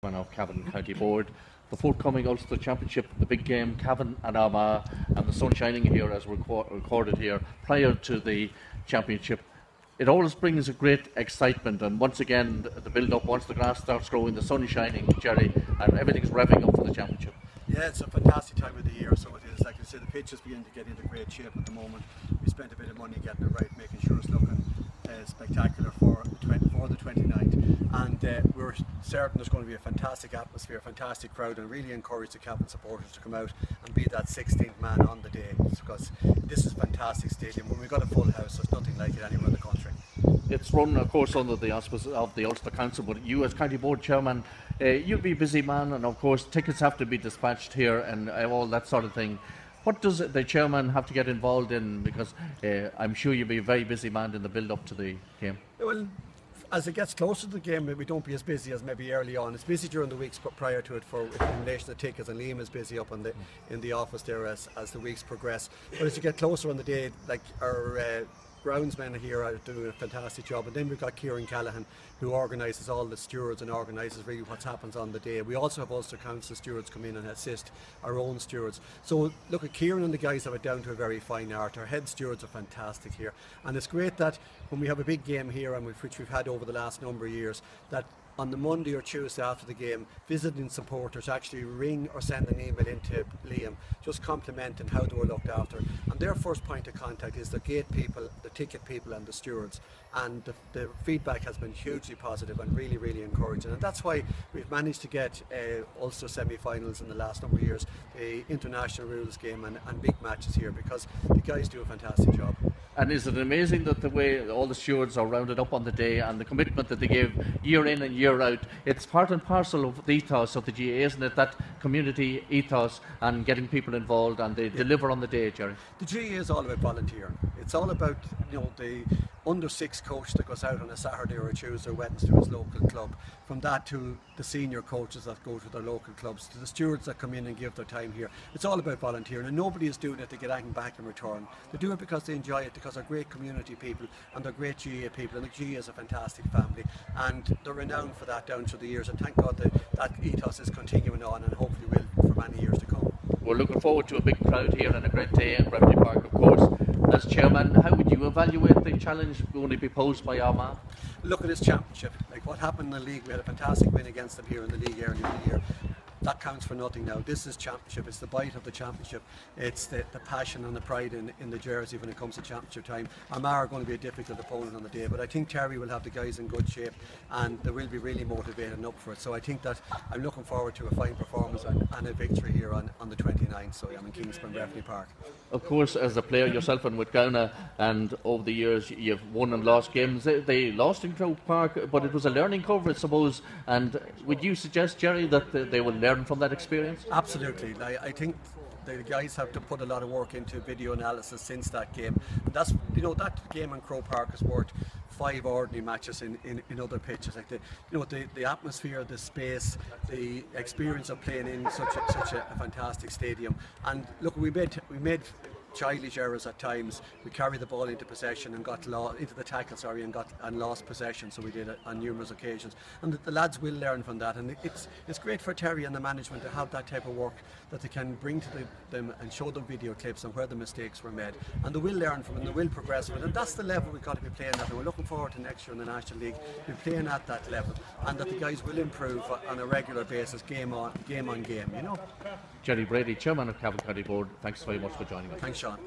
Of Cavan County Board, the forthcoming Ulster Championship, the big game, Cavan and Armagh, and the sun shining here as recorded here prior to the championship. It always brings a great excitement, and once again the build-up, once the grass starts growing, the sun is shining, Jerry, and everything's revving up for the championship. Yeah, it's a fantastic time of the year, so it is. Like I say, the pitch is beginning to get into great shape at the moment. We spent a bit of money getting it right, making sure it's looking spectacular for the 29th, and we're certain there's going to be a fantastic atmosphere, a fantastic crowd, and really encourage the Cavan supporters to come out and be that 16th man on the day, because this is a fantastic stadium. When we've got a full house, there's nothing like it anywhere in the country. It's run, of course, under the auspices of the Ulster Council, but you as County Board Chairman, you'll be a busy man, and of course tickets have to be dispatched here and all that sort of thing. What does the chairman have to get involved in? Because I'm sure you'll be a very busy man in the build-up to the game. Well, as it gets closer to the game, we don't be as busy as maybe early on. It's busy during the weeks prior to it in relation to tickets, and Liam is busy up in the office there as the weeks progress. But as you get closer on the day, like our groundsmen here are doing a fantastic job, and then we've got Kieran Callaghan, who organises all the stewards and organises really what happens on the day. We also have Ulster Council stewards come in and assist our own stewards. So look, at Kieran and the guys have it down to a very fine art. Our head stewards are fantastic here, and it's great that when we have a big game here, and which we've had over the last number of years, that on the Monday or Tuesday after the game, visiting supporters actually ring or send an email into Liam just complimenting how they were looked after, and their first point of contact is the gate people, the ticket people and the stewards, and the feedback has been hugely positive and really, really encouraging, and that's why we've managed to get Ulster semi-finals in the last number of years, the international rules game and big matches here, because the guys do a fantastic job. And is it amazing that the way all the stewards are rounded up on the day and the commitment that they give year in and year out? It's part and parcel of the ethos of the GAA, isn't it? That community ethos and getting people involved, and they deliver on the day, Jerry. The GAA is all about volunteering. It's all about, you know, the under-6 coach that goes out on a Saturday or a Tuesday or Wednesday to his local club. From that to the senior coaches that go to their local clubs, to the stewards that come in and give their time here. It's all about volunteering, and nobody is doing it to get anything back in return. They do it because they enjoy it, because they're great community people and they're great GAA people, and the GAA is a fantastic family, and they're renowned for that down through the years, and thank God that ethos is continuing on, and hopefully will for many years to come. We're looking forward to a big crowd here and a great day in Breffni Park, of course. As chairman, how would you evaluate the challenge going to be posed by Armagh? Look at this championship. Like what happened in the league, we had a fantastic win against them here in the league earlier in the year. That counts for nothing now. This is championship. It's the bite of the championship. It's the passion and the pride in the jersey when it comes to championship time. Armagh are going to be a difficult opponent on the day, but I think Terry will have the guys in good shape, and they will be really motivated and up for it. So I think that I'm looking forward to a fine performance and a victory here on the 29th. So I'm in Kingspan Breffni Park. Of course, as a player yourself and with Ghana, and over the years you've won and lost games. They lost in Croke Park, but it was a learning curve, I suppose. And would you suggest, Jerry, that they will learn from that experience? Absolutely. I think the guys have to put a lot of work into video analysis since that game. And that's, you know, that game in Croke Park is worth 5 ordinary matches in other pitches. Like the atmosphere, the space, the experience of playing in such a fantastic stadium. And look, we made childish errors at times. We carried the ball into possession and got into the tackle, and lost possession. So we did it on numerous occasions, and the lads will learn from that. And it's great for Terry and the management to have that type of work that they can bring to them and show them video clips on where the mistakes were made, and they will learn from it and they will progress with it. And that's the level we've got to be playing at, and we're looking forward to next year in the National League be playing at that level, and that the guys will improve on a regular basis, game on game, you know. Jerry Brady, Chairman of Cavan County Board, thanks very much for joining us. Thanks, Sean.